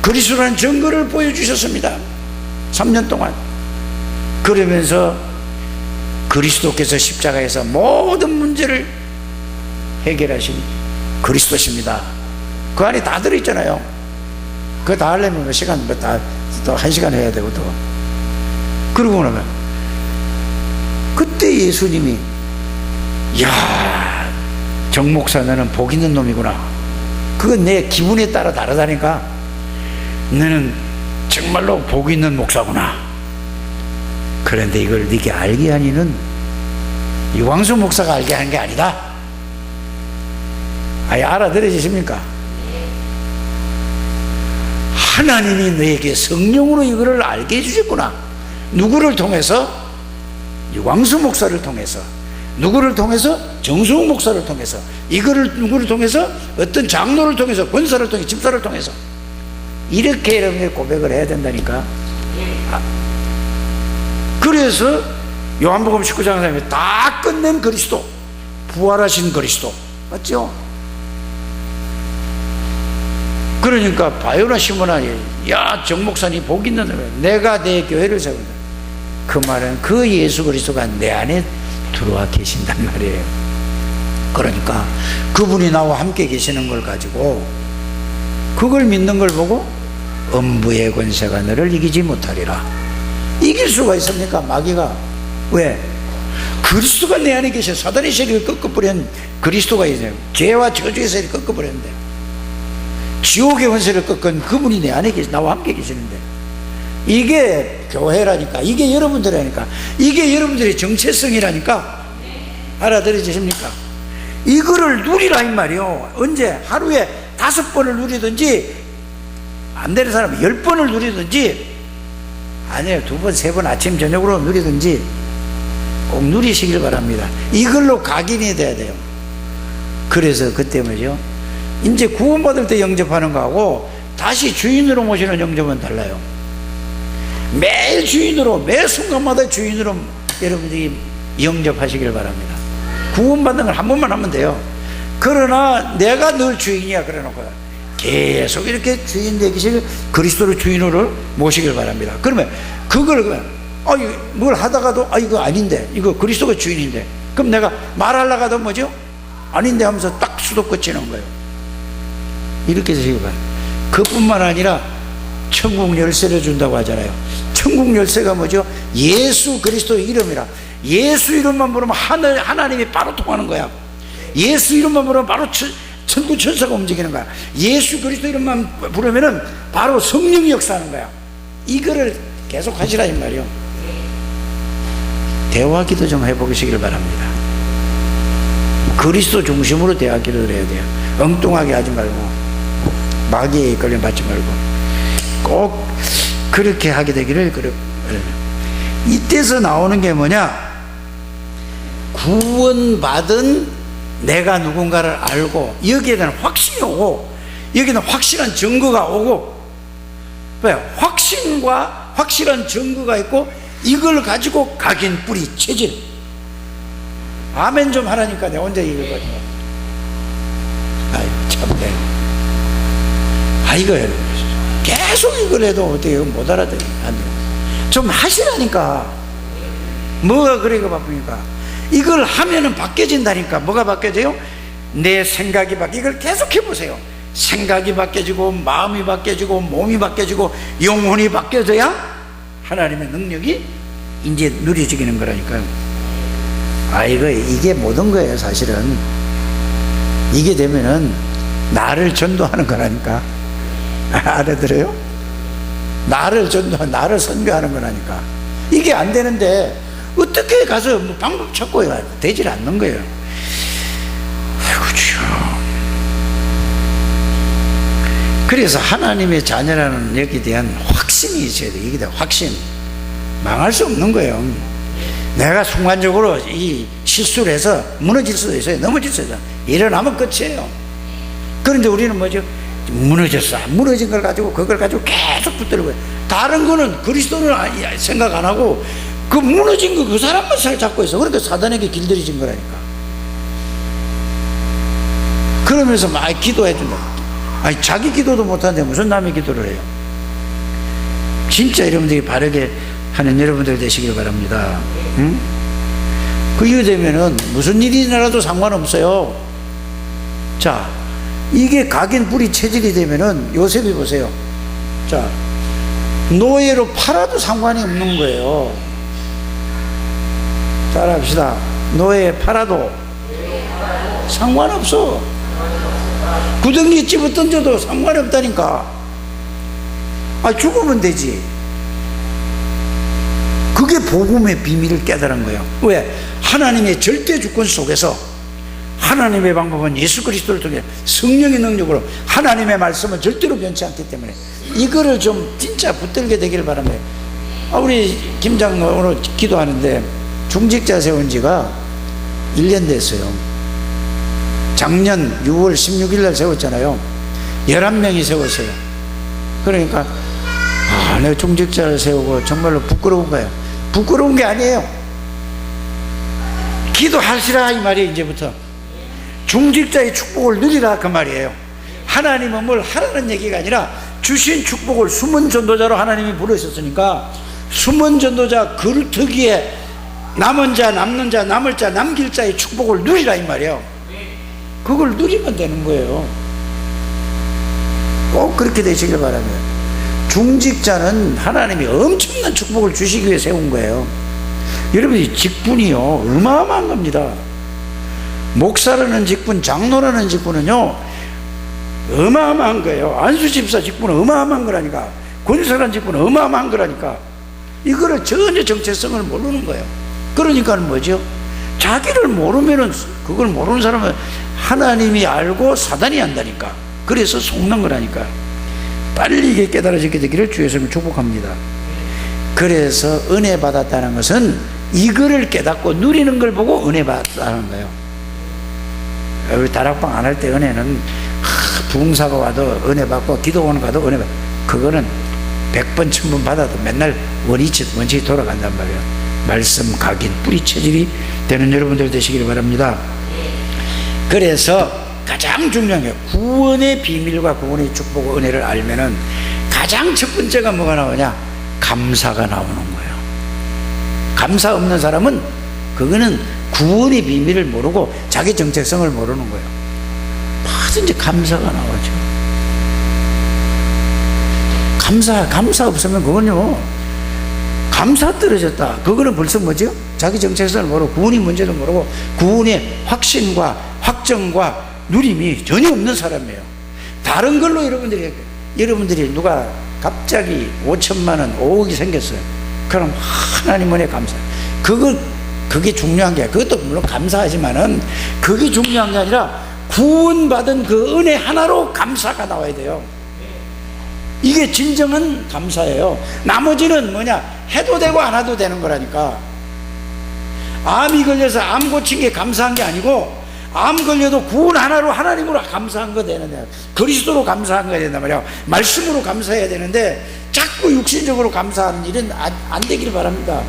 [SPEAKER 1] 그리스도라는 증거를 보여주셨습니다. 3년 동안. 그러면서 그리스도께서 십자가에서 모든 문제를 해결하신 그리스도십니다. 그 안에 다 들어있잖아요. 그거 다 하려면 시간 또 1시간 해야 되고, 또 그러고 나면 그때 예수님이, 야, 정 목사 너는 복 있는 놈이구나. 그건 내 기분에 따라 다르다니까. 너는 정말로 복 있는 목사구나. 그런데 이걸 네게 알게 하니는 유광수 목사가 알게 하는 게 아니다. 아예 알아들으십니까? 하나님이 너에게 성령으로 이거를 알게 해주셨구나. 누구를 통해서? 유광수 목사를 통해서. 누구를 통해서? 정수웅 목사를 통해서. 이거를 누구를 통해서? 어떤 장로를 통해서, 권사를 통해서, 집사를 통해서. 이렇게 여러분이 고백을 해야 된다니까. 그래서 요한복음 19장에 다 끝낸 그리스도, 부활하신 그리스도, 맞죠? 그러니까 바요나 시모나, 야, 정 목사님 복 있는 놈이야. 내가 내 교회를 세운다. 그 말은 그 예수 그리스도가 내 안에 들어와 계신단 말이에요. 그러니까 그분이 나와 함께 계시는 걸 가지고, 그걸 믿는 걸 보고 음부의 권세가 너를 이기지 못하리라. 이길 수가 있습니까? 마귀가. 왜? 그리스도가 내 안에 계셔. 사단의 세력을 꺾어버린 그리스도가 있어요. 죄와 저주의 세력을 꺾어버렸는데, 지옥의 권세를 꺾은 그분이 내 안에 계시, 나와 함께 계시는데, 이게 교회라니까, 이게 여러분들이라니까, 이게 여러분들의 정체성이라니까. 알아들으십니까? 이거를 누리라 이 말이요. 언제? 하루에 5번을 누리든지, 안 되는 사람은 10번을 누리든지, 아니에요, 2번, 3번 아침 저녁으로 누리든지 꼭 누리시길 바랍니다. 이걸로 각인이 돼야 돼요. 그래서 그때 뭐죠? 이제 구원받을 때 영접하는 거하고 다시 주인으로 모시는 영접은 달라요. 매일 주인으로, 매 순간마다 주인으로 여러분들이 영접하시길 바랍니다. 구원받는 걸 한 번만 하면 돼요. 그러나 내가 늘 주인이야 그래놓고 계속 이렇게 주인 되기를, 그리스도를 주인으로 모시길 바랍니다. 그러면 그걸 뭘 하다가도 이거 아닌데, 이거 그리스도가 주인인데, 그럼 내가 말하려가도 뭐죠? 아닌데 하면서 딱 수도 끝이는 거예요. 이렇게 되시길 바랍니다. 그뿐만 아니라 천국 열쇠를 준다고 하잖아요. 천국 열쇠가 뭐죠? 예수 그리스도의 이름이라. 예수 이름만 부르면 하나님이 바로 통하는 거야. 예수 이름만 부르면 바로 천국 천사가 움직이는 거야. 예수 그리스도 이름만 부르면은 바로 성령이 역사하는 거야. 이거를 계속 하시라 이 말이요. 대화 기도 좀 해보시길 바랍니다. 그리스도 중심으로 대화 기도를 해야 돼요. 엉뚱하게 하지 말고, 마귀에 이끌림 받지 말고, 꼭 그렇게 하게 되기를. 이때서 나오는 게 뭐냐? 구원받은 내가 누군가를 알고, 여기에 대한 확신이 오고, 여기에 대한 확실한 증거가 오고. 왜요? 확신과 확실한 증거가 있고, 이걸 가지고 각인, 뿌리, 체질. 아멘 좀 하라니까 내가 혼자 얘기하거든요. 아이고 참네. 이거 계속 이걸 해도 어떻게 못 알아듣니? 좀 하시라니까. 뭐가 그래가 바쁘니까. 이걸 하면은 바뀌어진다니까. 뭐가 바뀌어져요? 내 생각이 이걸 계속 해보세요. 생각이 바뀌어지고, 마음이 바뀌어지고, 몸이 바뀌어지고, 영혼이 바뀌어져야 하나님의 능력이 이제 누려지기는 거라니까요. 이게 모든 거예요. 사실은 이게 되면은 나를 전도하는 거라니까. 알아들어요? 나를 전도하는, 나를 선교하는 거라니까. 이게 안 되는데 어떻게 가서 뭐 방법 찾고 되질 않는 거예요. 아이고 주여. 그래서 하나님의 자녀라는 여기에 대한 확신이 있어야 돼. 이게 확신. 망할 수 없는 거예요. 내가 순간적으로 이 실수를 해서 무너질 수도 있어요. 넘어질 수도 있어요. 일어나면 끝이에요. 그런데 우리는 뭐죠? 무너졌어. 무너진 걸 가지고 그걸 가지고 계속 붙들고, 다른 거는 그리스도는 생각 안 하고 그 무너진 거 그 사람만 잡고 있어. 그러니까 사단에게 길들여진 거라니까. 그러면서 막 기도해 준다. 아니 자기 기도도 못하는데 무슨 남의 기도를 해요? 진짜 여러분들이 바르게 하는 여러분들 되시길 바랍니다. 응? 그게 되면은 무슨 일이 나라도 상관없어요. 자, 이게 각인 뿌리 체질이 되면은 요셉이 보세요. 자, 노예로 팔아도 상관이 없는 거예요. 따라합시다. 노예 팔아도 상관없어. 구덩이에 집어 던져도 상관이 없다니까. 아, 죽으면 되지. 그게 복음의 비밀을 깨달은 거예요. 왜? 하나님의 절대 주권 속에서 하나님의 방법은 예수 그리스도를 통해 성령의 능력으로, 하나님의 말씀은 절대로 변치 않기 때문에 이거를 좀 진짜 붙들게 되기를 바랍니다. 우리 김장로 오늘 기도하는데 중직자 세운 지가 1년 됐어요. 작년 6월 16일 날 세웠잖아요. 11명이 세웠어요. 그러니까 내가 중직자를 세우고 정말로 부끄러운 거예요. 부끄러운 게 아니에요. 기도하시라 이 말이에요. 이제부터 중직자의 축복을 누리라 그 말이에요. 하나님은 뭘 하라는 얘기가 아니라 주신 축복을 숨은 전도자로 하나님이 부르셨으니까 숨은 전도자 그루터기에 남은 자, 남는 자, 남을 자, 남길 자의 축복을 누리라 이 말이에요. 그걸 누리면 되는 거예요. 꼭 그렇게 되시길 바랍니다. 중직자는 하나님이 엄청난 축복을 주시기 위해 세운 거예요. 여러분이 직분이요 어마어마한 겁니다. 목사라는 직분, 장로라는 직분은요 어마어마한 거예요. 안수집사 직분은 어마어마한 거라니까. 권사라는 직분은 어마어마한 거라니까. 이거를 전혀 정체성을 모르는 거예요. 그러니까 뭐죠? 자기를 모르면은, 그걸 모르는 사람은 하나님이 알고 사단이 안다니까. 그래서 속는 거라니까. 빨리 이게 깨달아지게 되기를 주 예수님을 축복합니다. 그래서 은혜 받았다는 것은 이거를 깨닫고 누리는 걸 보고 은혜 받았다는 거예요. 우리 다락방 안 할 때 은혜는 부흥사가 와도 은혜 받고 기도원 가도 은혜 받고, 그거는 100번 1000번 받아도 맨날 원칙이 돌아간단 말이에요. 말씀 각인 뿌리 체질이 되는 여러분들 되시길 바랍니다. 그래서 가장 중요한 게 구원의 비밀과 구원의 축복 은혜를 알면은 가장 첫 번째가 뭐가 나오냐? 감사가 나오는 거예요. 감사 없는 사람은 그거는 구원의 비밀을 모르고 자기 정체성을 모르는 거예요. 뭐든지 감사가 나오죠. 감사 없으면 그건요 감사 떨어졌다. 그거는 벌써 뭐죠? 자기 정체성을 모르고 구원이 뭔지도 모르고 구원의 확신과 확정과 누림이 전혀 없는 사람이에요. 다른 걸로 여러분들이 누가 갑자기 5천만 원 5억이 생겼어요. 그럼 하나님 은혜 감사. 그게 중요한 게, 그것도 물론 감사하지만은 그게 중요한 게 아니라 구원받은 그 은혜 하나로 감사가 나와야 돼요. 이게 진정한 감사예요. 나머지는 뭐냐? 해도 되고 안 해도 되는 거라니까. 암이 걸려서 암 고친 게 감사한 게 아니고, 암 걸려도 구원 하나로 하나님으로 감사한 거 되는데, 그리스도로 감사한 거 된단 말이야. 말씀으로 감사해야 되는데 자꾸 육신적으로 감사하는 일은 안 되길 바랍니다.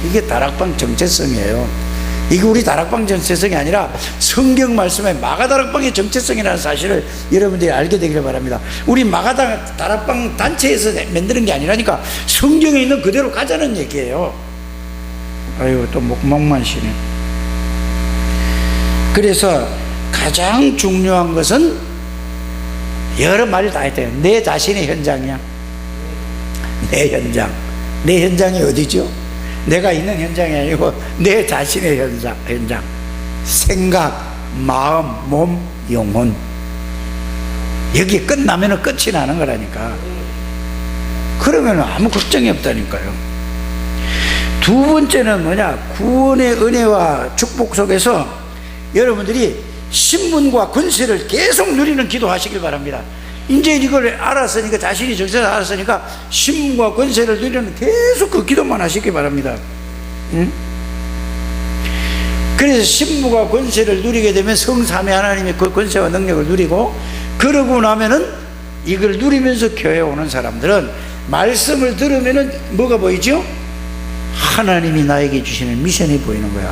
[SPEAKER 1] 이게 다락방 정체성이에요. 이게 우리 다락방 정체성이 아니라 성경 말씀의 마가다락방의 정체성이라는 사실을 여러분들이 알게 되기를 바랍니다. 우리 마가다락방 단체에서 만드는 게 아니라니까 성경에 있는 그대로 가자는 얘기예요. 아유, 또 목만 쉬네. 그래서 가장 중요한 것은 여러 말을 다 했대요. 내 자신의 현장이야. 내 현장. 내 현장이 어디죠? 내가 있는 현장이 아니고 내 자신의 현장. 생각, 마음, 몸, 영혼. 여기 끝나면 끝이 나는 거라니까. 그러면 아무 걱정이 없다니까요. 두 번째는 뭐냐? 구원의 은혜와 축복 속에서 여러분들이 신분과 권세를 계속 누리는 기도하시길 바랍니다. 이제 이걸 알았으니까, 자신이 정체를 알았으니까 신분과 권세를 누리는 계속 그 기도만 하시기 바랍니다. 응? 그래서 신분과 권세를 누리게 되면 성삼위 하나님의 그 권세와 능력을 누리고, 그러고 나면은 이걸 누리면서 교회에 오는 사람들은 말씀을 들으면은 뭐가 보이죠? 하나님이 나에게 주시는 미션이 보이는 거야.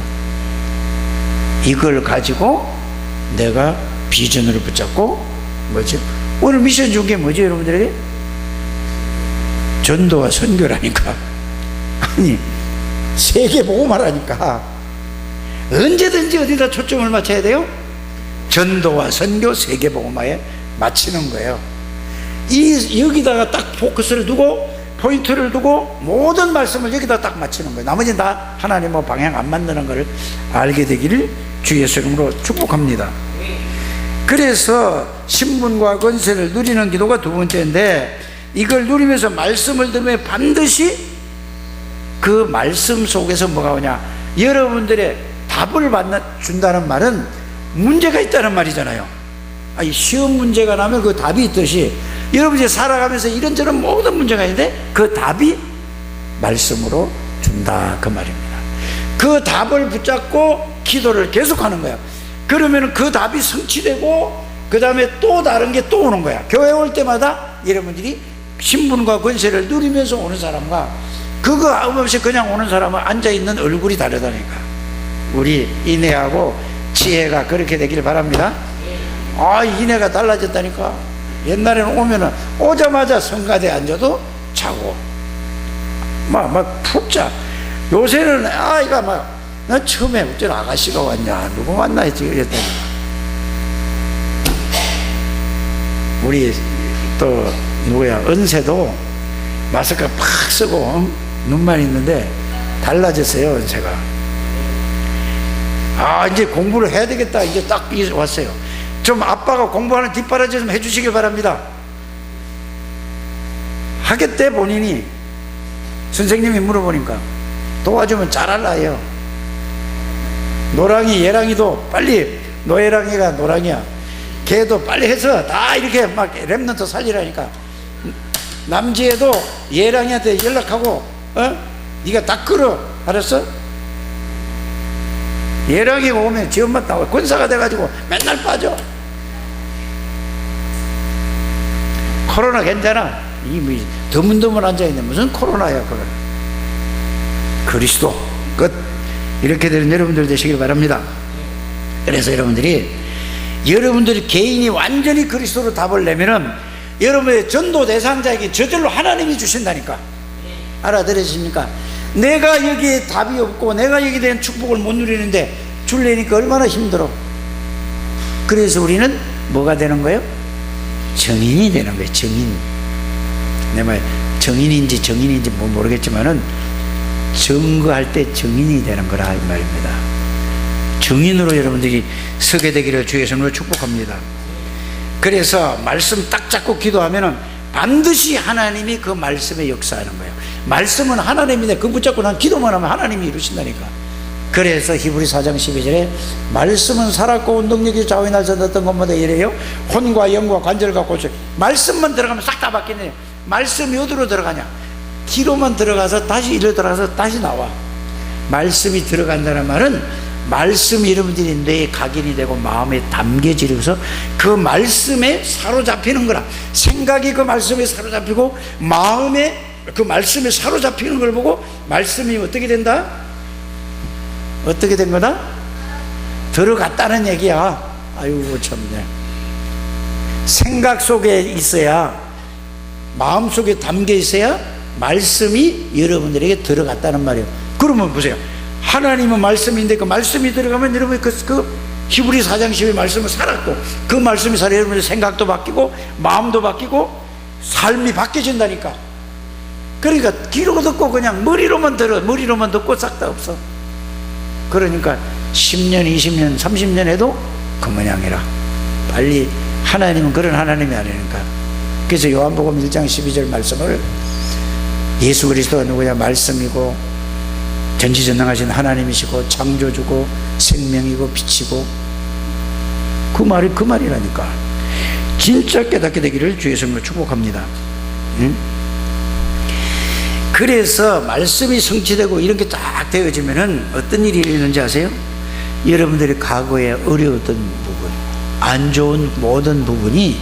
[SPEAKER 1] 이걸 가지고 내가 비전으로 붙잡고, 뭐지? 오늘 미션 준 게 뭐지, 여러분들에게? 전도와 선교라니까. 아니, 세계 복음화라니까. 언제든지 어디다 초점을 맞춰야 돼요? 전도와 선교, 세계 복음화에 맞추는 거예요. 여기다가 딱 포커스를 두고, 포인트를 두고 모든 말씀을 여기다 딱 맞추는 거예요. 나머지는 다 하나님 방향 안 맞는 걸 알게 되기를 주 예수 이름으로 축복합니다. 그래서 신분과 권세를 누리는 기도가 두 번째인데, 이걸 누리면서 말씀을 들으면 반드시 그 말씀 속에서 뭐가 오냐? 여러분들의 답을 준다는 말은 문제가 있다는 말이잖아요. 아니, 시험 문제가 나면 그 답이 있듯이 여러분이 살아가면서 이런저런 모든 문제가 있는데 그 답이 말씀으로 준다, 그 말입니다. 그 답을 붙잡고 기도를 계속하는 거야. 그러면 그 답이 성취되고 그 다음에 또 다른 게 또 오는 거야. 교회 올 때마다 여러분들이 신분과 권세를 누리면서 오는 사람과 그거 없이 그냥 오는 사람은 앉아있는 얼굴이 다르다니까. 우리 인애하고 지혜가 그렇게 되길 바랍니다. 인애가 달라졌다니까. 옛날에는 오면은 오자마자 성가대에 앉아도 자고 막 푹 자. 요새는 아이가 나 처음에 어쩐 아가씨가 왔냐, 누구 왔나 했지, 그랬더니 우리 또 누구야, 은세도 마스크 팍 쓰고 눈만 있는데 달라졌어요, 은세가. 이제 공부를 해야 되겠다, 이제 딱 왔어요. 좀 아빠가 공부하는 뒷바라지 좀 해주시길 바랍니다. 하겠대, 본인이. 선생님이 물어보니까 도와주면 잘할라 해요. 노랑이, 예랑이도 빨리, 노예랑이가 노랑이야. 걔도 빨리 해서 다 이렇게 막 랩런트 살리라니까. 남지에도 예랑이한테 연락하고, 네가 다 끌어, 알았어? 예랑이가 오면 지 엄마 나와 권사가 돼가지고 맨날 빠져. 코로나 괜찮아. 이 드문드문 앉아있네. 무슨 코로나야, 그건. 그리스도 끝. 이렇게 되는 여러분들 되시길 바랍니다. 그래서 여러분들이 개인이 완전히 그리스도로 답을 내면은 여러분의 전도 대상자에게 저절로 하나님이 주신다니까. 알아들으십니까? 내가 여기에 답이 없고 내가 여기에 대한 축복을 못 누리는데 줄래니까 얼마나 힘들어. 그래서 우리는 뭐가 되는 거예요? 정인이 되는 거예요. 정인. 내 말 정인인지 모르겠지만은 증거할 때 정인이 되는 거라 이 말입니다. 정인으로 여러분들이 서게 되기를 주의 이름으로 축복합니다. 그래서 말씀 딱 잡고 기도하면은 반드시 하나님이 그 말씀에 역사하는 거예요. 말씀은 하나님인데 그 붙잡고 난 기도만 하면 하나님이 이루신다니까. 그래서 히브리 4장 12절에 말씀은 살았고 능력이 좌우에 날선 것마다 이래요. 혼과 영과 관절과 고쳐. 말씀만 들어가면 싹 다 바뀌네요. 말씀이 어디로 들어가냐? 귀로만 들어가서 다시 이리로 들어가서 다시 나와. 말씀이 들어간다는 말은 말씀이 여러분들이 뇌에 각인이 되고 마음에 담겨지면서 그 말씀에 사로잡히는 거라. 생각이 그 말씀에 사로잡히고 마음에 그 말씀에 사로잡히는 걸 보고 말씀이 어떻게 된다? 어떻게 된 거다? 들어갔다는 얘기야. 아이고 참네. 생각 속에 있어야, 마음 속에 담겨 있어야 말씀이 여러분들에게 들어갔다는 말이에요. 그러면 보세요. 하나님은 말씀인데 그 말씀이 들어가면 여러분이 그 히브리 4장 10의 말씀을 살았고 그 말씀이 살아 여러분의 생각도 바뀌고 마음도 바뀌고 삶이 바뀌어진다니까. 그러니까 귀로 듣고 그냥 머리로만 듣고 싹 다 없어. 그러니까 10년, 20년, 30년 해도 그 모양이라. 빨리 하나님은 그런 하나님이 아니니까. 그래서 요한복음 1장 12절 말씀을 예수 그리스도가 누구냐? 말씀이고 전지전능하신 하나님이시고 창조주고 생명이고 빛이고, 그 말이 그 말이라니까. 진짜 깨닫게 되기를 주의 이름으로 축복합니다. 그래서 말씀이 성취되고 이런 게 딱 되어지면은 어떤 일이 일어나는지 아세요? 여러분들이 과거에 어려웠던 부분, 안 좋은 모든 부분이,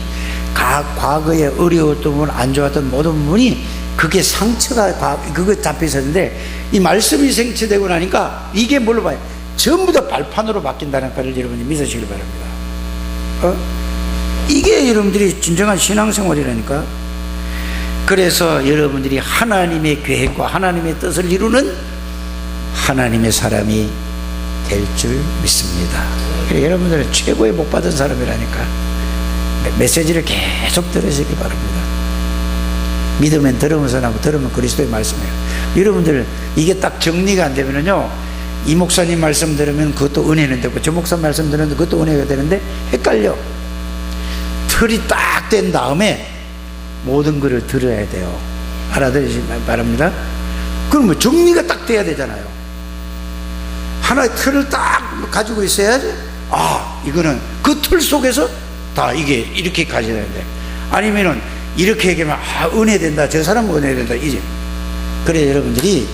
[SPEAKER 1] 과거에 어려웠던 부분, 안 좋았던 모든 부분이, 그게 상처가 그거 잡혀 있었는데, 이 말씀이 성취되고 나니까 이게 뭘로 봐요? 전부 다 발판으로 바뀐다는 것을 여러분이 믿으시길 바랍니다. 이게 여러분들이 진정한 신앙생활이라니까. 그래서 여러분들이 하나님의 계획과 하나님의 뜻을 이루는 하나님의 사람이 될 줄 믿습니다. 여러분들은 최고의 복 받은 사람이라니까. 메시지를 계속 들으시기 바랍니다. 믿으면 들으면서 나고, 들으면 그리스도의 말씀이에요. 여러분들 이게 딱 정리가 안 되면은요, 이 목사님 말씀 들으면 그것도 은혜는 되고, 저 목사 말씀 들으면 그것도 은혜가 되는데 헷갈려. 틀이 딱 된 다음에 모든 것을 들어야 돼요. 알아들으시기 바랍니다. 그러면 정리가 딱 돼야 되잖아요. 하나의 틀을 딱 가지고 있어야지, 이거는 그 틀 속에서 다 이게 이렇게 가져야 되는데, 아니면은 이렇게 얘기하면 은혜 된다, 저 사람은 은혜 된다, 이제. 그래 여러분들이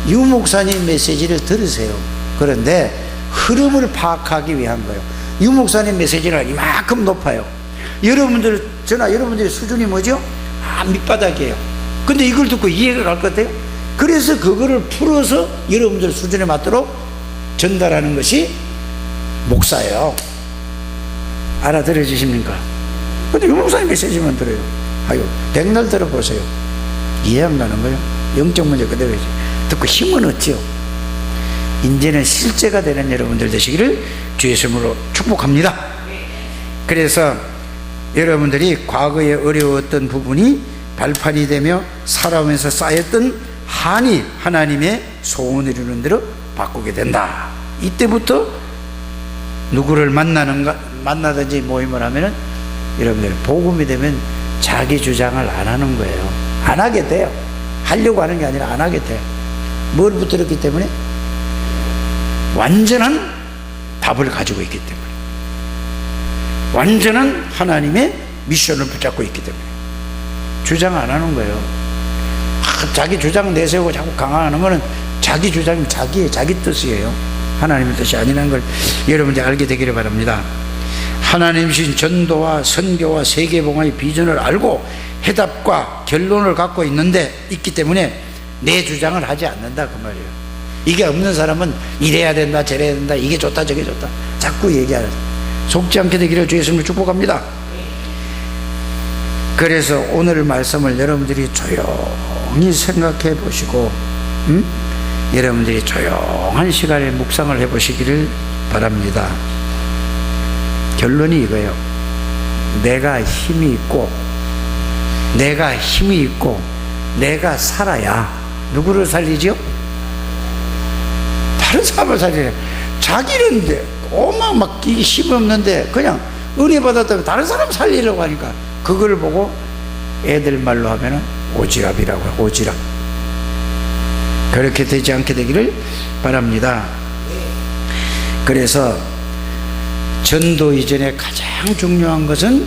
[SPEAKER 1] 유 목사님 메시지를 들으세요. 그런데 흐름을 파악하기 위한 거예요. 유 목사님 메시지는 이만큼 높아요. 여러분들의 수준이 뭐죠? 밑바닥이에요. 근데 이걸 듣고 이해가 갈 것 같아요? 그래서 그거를 풀어서 여러분들 수준에 맞도록 전달하는 것이 목사예요. 알아들어지십니까? 근데 유 목사님 메시지만 들어요. 백날 들어보세요. 이해 안 가는 거예요. 영적 문제 그대로지. 듣고 힘은 얻죠. 이제는 실제가 되는 여러분들 되시기를 주의 이름으로 축복합니다. 그래서 여러분들이 과거에 어려웠던 부분이 발판이 되며 살아오면서 쌓였던 한이 하나님의 소원을 이루는 대로 바꾸게 된다. 이때부터 누구를 만나든지 모임을 하면은 여러분들 복음이 되면 자기 주장을 안 하는 거예요. 안 하게 돼요. 하려고 하는 게 아니라 안 하게 돼요. 뭘 붙들었기 때문에? 완전한 답을 가지고 있기 때문에, 완전한 하나님의 미션을 붙잡고 있기 때문에 주장 안 하는 거예요. 자기 주장 내세우고 자꾸 강화하는 거는 자기 주장이 자기 뜻이에요. 하나님의 뜻이 아니라는 걸 여러분들이 알게 되기를 바랍니다. 하나님이신 전도와 선교와 세계봉화의 비전을 알고 해답과 결론을 갖고 있기 때문에 내 주장을 하지 않는다, 그 말이에요. 이게 없는 사람은 이래야 된다, 저래야 된다, 이게 좋다, 저게 좋다 자꾸 얘기하는, 속지 않게 되기를 주의 이름으로 축복합니다. 그래서 오늘 말씀을 여러분들이 조용히 생각해 보시고, 여러분들이 조용한 시간에 묵상을 해 보시기를 바랍니다. 결론이 이거예요. 내가 힘이 있고 내가 살아야 누구를 살리죠? 다른 사람을 살리네. 자기는 막 이게 힘이 없는데 그냥 은혜 받았다면 다른 사람 살리려고 하니까, 그걸 보고 애들 말로 하면은 오지랖이라고 해요. 오지랖. 그렇게 되지 않게 되기를 바랍니다. 그래서 전도 이전에 가장 중요한 것은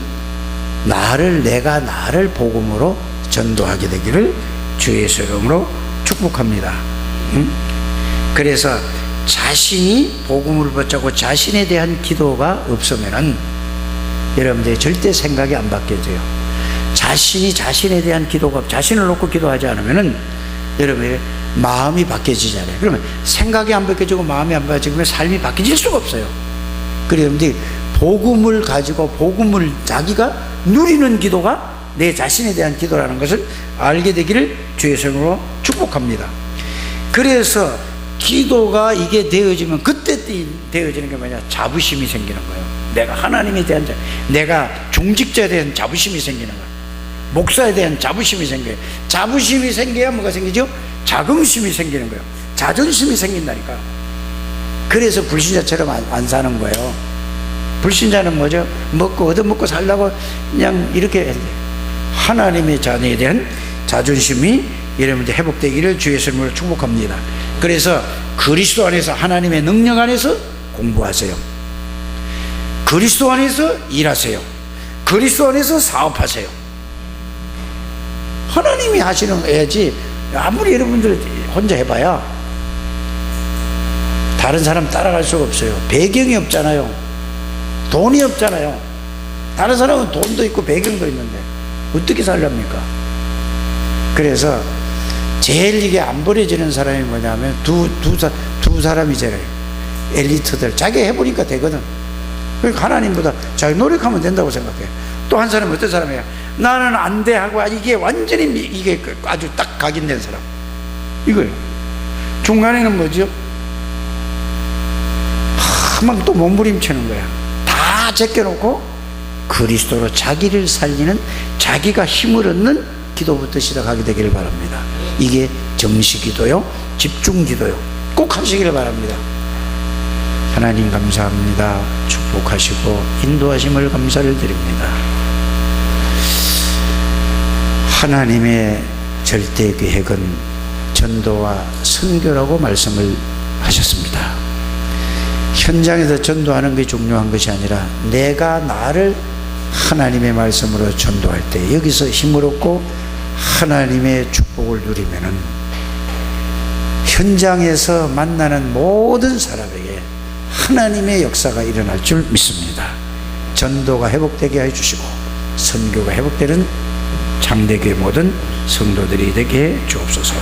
[SPEAKER 1] 내가 나를 복음으로 전도하게 되기를 주의 예수 이름으로 축복합니다. 그래서 자신이 복음을 붙잡고 자신에 대한 기도가 없으면은 여러분들이 절대 생각이 안 바뀌어져요. 자신이 자신에 대한 기도가, 자신을 놓고 기도하지 않으면은 여러분의 마음이 바뀌어지잖아요. 그러면 생각이 안 바뀌어지고 마음이 안 바뀌어지면 삶이 바뀌어질 수가 없어요. 그래서 여러분들이 복음을 가지고 복음을 자기가 누리는 기도가 내 자신에 대한 기도라는 것을 알게 되기를 주의 이름으로 축복합니다. 그래서 기도가 이게 되어지면, 그때 되어지는 게 뭐냐? 자부심이 생기는 거예요. 내가 하나님에 대한 내가 중직자에 대한 자부심이 생기는 거예요. 목사에 대한 자부심이 생겨요. 자부심이 생겨야 뭐가 생기죠? 자긍심이 생기는 거예요. 자존심이 생긴다니까. 그래서 불신자처럼 안 사는 거예요. 불신자는 뭐죠? 먹고 얻어먹고 살려고 그냥 이렇게 했는데, 하나님의 자녀에 대한 자존심이 여러분들 회복되기를 주의 이름으로 축복합니다. 그래서 그리스도 안에서, 하나님의 능력 안에서 공부하세요. 그리스도 안에서 일하세요. 그리스도 안에서 사업하세요. 하나님이 하시는 거야지. 아무리 여러분들 혼자 해봐야 다른 사람 따라갈 수가 없어요. 배경이 없잖아요. 돈이 없잖아요. 다른 사람은 돈도 있고 배경도 있는데 어떻게 살랍니까? 그래서 제일 이게 안 버려지는 사람이 뭐냐면 두 사람이잖아요. 엘리트들. 자기 해보니까 되거든. 그러니까 하나님보다 자기 노력하면 된다고 생각해. 또 한 사람은 어떤 사람이에요? 나는 안 돼 하고 이게 완전히 이게 아주 딱 각인된 사람. 이거예요. 중간에는 뭐죠? 막 또 몸부림치는 거야. 다 제껴놓고 그리스도로 자기를 살리는, 자기가 힘을 얻는 기도부터 시작하게 되기를 바랍니다. 이게 정시기도요, 집중기도요. 꼭 하시기를 바랍니다. 하나님 감사합니다. 축복하시고 인도하심을 감사를 드립니다. 하나님의 절대 계획은 전도와 선교라고 말씀을 하셨습니다. 현장에서 전도하는 게 중요한 것이 아니라 내가 나를 하나님의 말씀으로 전도할 때 여기서 힘을 얻고 하나님의 축복을 누리면은 현장에서 만나는 모든 사람에게 하나님의 역사가 일어날 줄 믿습니다. 전도가 회복되게 해주시고 선교가 회복되는 장대교회 모든 성도들이 되게 주옵소서.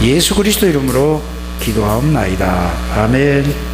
[SPEAKER 1] 예수 그리스도 이름으로 기도하옵나이다. 아멘.